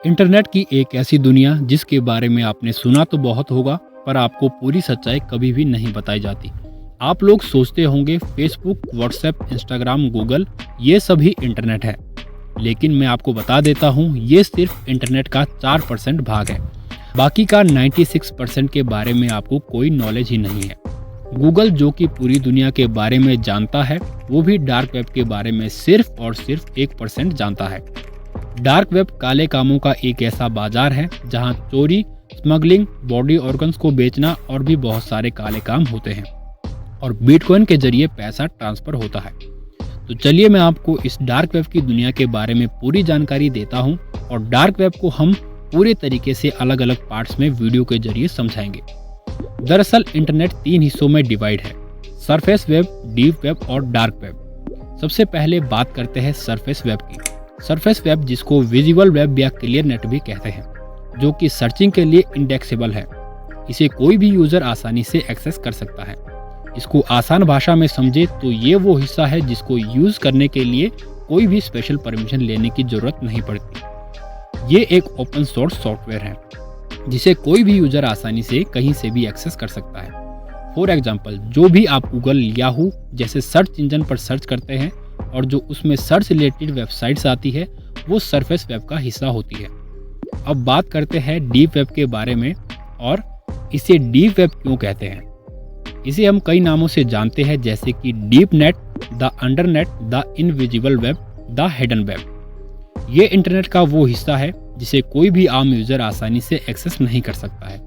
Internet की एक ऐसी दुनिया जिसके बारे में आपने सुना तो बहुत होगा, पर आपको पूरी सच्चाई कभी भी नहीं बताई जाती। आप लोग सोचते होंगे फेसबुक, व्हाट्सएप, इंस्टाग्राम, गूगल ये सभी इंटरनेट है, लेकिन मैं आपको बता देता हूँ ये सिर्फ इंटरनेट का 4% भाग है। बाकी का 96% के बारे में आपको कोई नॉलेज ही नहीं है। गूगल जो कि पूरी दुनिया के बारे में जानता है, वो भी डार्क वेब के बारे में सिर्फ और सिर्फ 1% जानता है। डार्क वेब काले कामों का एक ऐसा बाजार है जहां चोरी, स्मगलिंग, बॉडी ऑर्गन्स को बेचना और भी बहुत सारे काले काम होते हैं और बिटकॉइन के जरिए पैसा ट्रांसफर होता है। तो चलिए मैं आपको इस डार्क वेब की दुनिया के बारे में पूरी जानकारी देता हूं और डार्क वेब को हम पूरे तरीके से अलग अलग पार्ट्स में वीडियो के जरिए समझाएंगे। दरअसल इंटरनेट 3 हिस्सों में डिवाइड है: सरफेस वेब, डीप वेब और डार्क वेब। सबसे पहले बात करते हैं सरफेस वेब की। सरफेस वेब, जिसको विजुअल वेब या क्लियर नेट भी कहते हैं, जो कि सर्चिंग के लिए इंडेक्सेबल है। इसे कोई भी यूजर आसानी से एक्सेस कर सकता है। इसको आसान भाषा में समझे तो ये वो हिस्सा है जिसको यूज करने के लिए कोई भी स्पेशल परमिशन लेने की जरूरत नहीं पड़ती। ये एक ओपन सोर्स सॉफ्टवेयर है जिसे कोई भी यूजर आसानी से कहीं से भी एक्सेस कर सकता है। फॉर एग्जाम्पल, जो भी आप गूगल, याहू जैसे सर्च इंजन पर सर्च करते हैं और जो उसमें सर्च रिलेटेड वेबसाइट्स आती है, वो सरफेस वेब का हिस्सा होती है। अब बात करते हैं डीप वेब के बारे में और इसे डीप वेब क्यों कहते हैं। इसे हम कई नामों से जानते हैं, जैसे कि deep net, the undernet, the invisible web, the hidden web. ये इंटरनेट का वो हिस्सा है जिसे कोई भी आम यूजर आसानी से एक्सेस नहीं कर सकता है।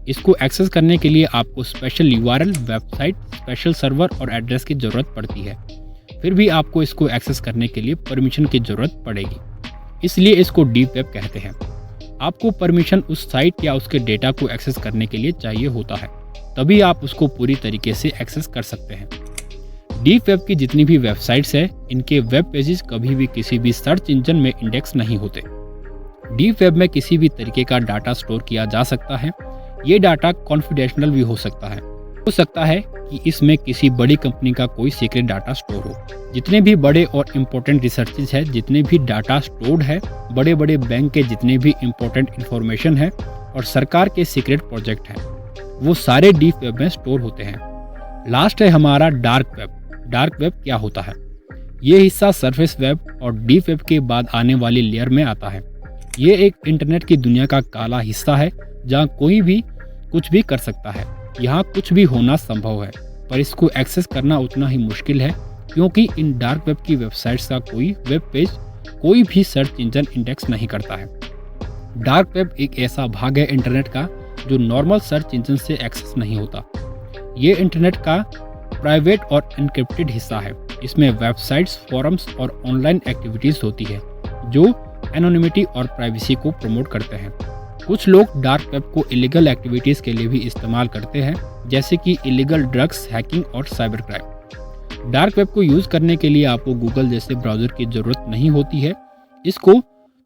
इसको एक्सेस करने के लिए आपको special URL, website, special server और एड्रेस की जरूरत पड़ती है। फिर भी आपको इसको एक्सेस करने के लिए परमिशन की जरूरत पड़ेगी, इसलिए इसको डीप वेब कहते हैं। आपको परमिशन उस साइट या उसके डेटा को एक्सेस करने के लिए चाहिए होता है, तभी आप उसको पूरी तरीके से एक्सेस कर सकते हैं। डीप वेब की जितनी भी वेबसाइट्स है, इनके वेब पेजेस कभी भी किसी भी सर्च इंजन में इंडेक्स नहीं होते। डीप वेब में किसी भी तरीके का डाटा स्टोर किया जा सकता है। ये डाटा कॉन्फिडेंशियल भी हो सकता है कि इसमें किसी बड़ी कंपनी का कोई सीक्रेट डाटा स्टोर हो। जितने भी बड़े और इम्पोर्टेंट रिसर्चेज है, जितने भी डाटा स्टोर्ड है, बड़े बड़े बैंक के जितने भी इम्पोर्टेंट इंफॉर्मेशन है और सरकार के सीक्रेट प्रोजेक्ट हैं, वो सारे डीप वेब में स्टोर होते हैं। लास्ट है हमारा डार्क वेब। डार्क वेब क्या होता है? ये हिस्सा सरफेस वेब और डीप वेब के बाद आने वाली लेयर में आता है। ये एक इंटरनेट की दुनिया का काला हिस्सा है जहाँ कोई भी कुछ भी कर सकता है। यहाँ कुछ भी होना संभव है, पर इसको एक्सेस करना उतना ही मुश्किल है, क्योंकि इन डार्क वेब की वेबसाइट्स का कोई वेब पेज, कोई भी सर्च इंजन इंडेक्स नहीं करता है। डार्क वेब एक ऐसा भाग है इंटरनेट का जो नॉर्मल सर्च इंजन से एक्सेस नहीं होता। ये इंटरनेट का प्राइवेट और एन्क्रिप्टेड हिस्सा है। इसमें वेबसाइट्स, फोरम्स और ऑनलाइन एक्टिविटीज होती है जो एनोनिमिटी और प्राइवेसी को प्रमोट करते हैं। कुछ लोग डार्क वेब को इलीगल एक्टिविटीज़ के लिए भी इस्तेमाल करते हैं, जैसे कि इलीगल ड्रग्स, हैकिंग और साइबर क्राइम। डार्क वेब को यूज़ करने के लिए आपको गूगल जैसे ब्राउज़र की ज़रूरत नहीं होती है। इसको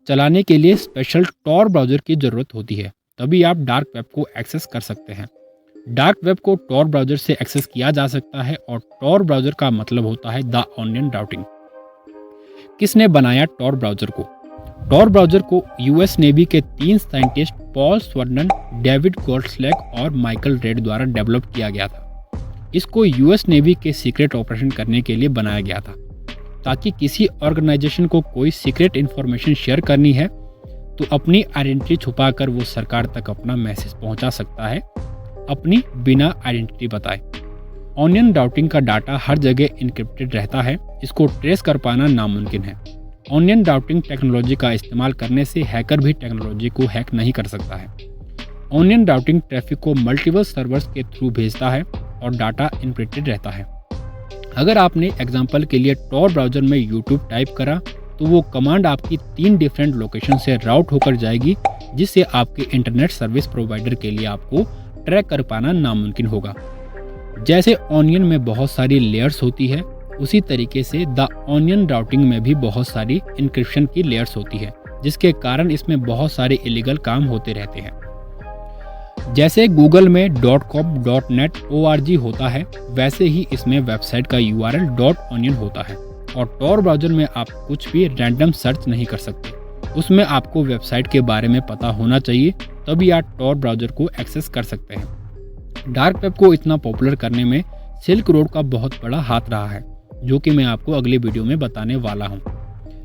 चलाने के लिए स्पेशल टॉर ब्राउज़र की ज़रूरत होती है, तभी आप डार्क वेब को एक्सेस कर सकते हैं। डार्क वेब को टॉर ब्राउज़र से एक्सेस किया जा सकता है और टॉर ब्राउज़र का मतलब होता है द ऑनियन राउटिंग। किसने बनाया टॉर ब्राउज़र को? टॉर ब्राउज़र को यूएस नेवी के 3 साइंटिस्ट पॉल स्वर्नन, डेविड गोल्डस्लैग और माइकल रेड द्वारा डेवलप किया गया था। इसको यूएस नेवी के सीक्रेट ऑपरेशन करने के लिए बनाया गया था, ताकि किसी ऑर्गेनाइजेशन को कोई सीक्रेट इन्फॉर्मेशन शेयर करनी है तो अपनी आइडेंटिटी छुपाकर वो सरकार तक अपना मैसेज पहुंचा सकता है, अपनी बिना आइडेंटिटी बताए। ऑनियन राउटिंग का डाटा हर जगह इनक्रिप्टेड रहता है, इसको ट्रेस कर पाना नामुमकिन है। ऑनियन राउटिंग टेक्नोलॉजी का इस्तेमाल करने से हैकर भी टेक्नोलॉजी को हैक नहीं कर सकता है। ऑनियन राउटिंग ट्रैफिक को मल्टीपल सर्वर्स के थ्रू भेजता है और डाटा इनक्रिप्टेड रहता है। अगर आपने एग्जांपल के लिए टॉर ब्राउज़र में यूट्यूब टाइप करा तो वो कमांड आपकी 3 डिफरेंट लोकेशन से राउट होकर जाएगी, जिससे आपके इंटरनेट सर्विस प्रोवाइडर के लिए आपको ट्रैक कर पाना नामुमकिन होगा। जैसे ऑनियन में बहुत सारी लेयर्स होती है, उसी तरीके से द ऑनियन राउटिंग में भी बहुत सारी इंक्रिप्शन की लेयर्स होती है, जिसके कारण इसमें बहुत सारे इलीगल काम होते रहते हैं। जैसे गूगल में .com, .net, .org होता है, वैसे ही इसमें वेबसाइट का URL .onion होता है। और टॉर ब्राउज़र में आप कुछ भी रैंडम सर्च नहीं कर सकते। उसमें आपको वेबसाइट के बारे में पता होना चाहिए, तभी आप टॉर ब्राउज़र को एक्सेस कर सकते हैं। डार्क वेब को इतना पॉपुलर करने में सिल्क रोड का बहुत बड़ा हाथ रहा है, जो कि मैं आपको अगले वीडियो में बताने वाला हूँ।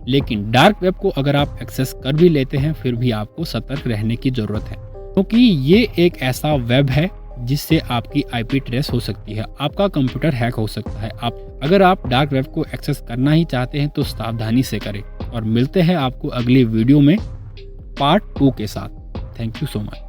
लेकिन डार्क वेब को अगर आप एक्सेस कर भी लेते हैं, फिर भी आपको सतर्क रहने की ज़रूरत है, क्योंकि ये एक ऐसा वेब है जिससे आपकी आईपी ट्रेस हो सकती है, आपका कंप्यूटर हैक हो सकता है। अगर आप डार्क वेब को एक्सेस करना ही चाहते हैं तो सावधानी से करें। और मिलते हैं आपको अगली वीडियो में पार्ट 2 के साथ। Thank you so much.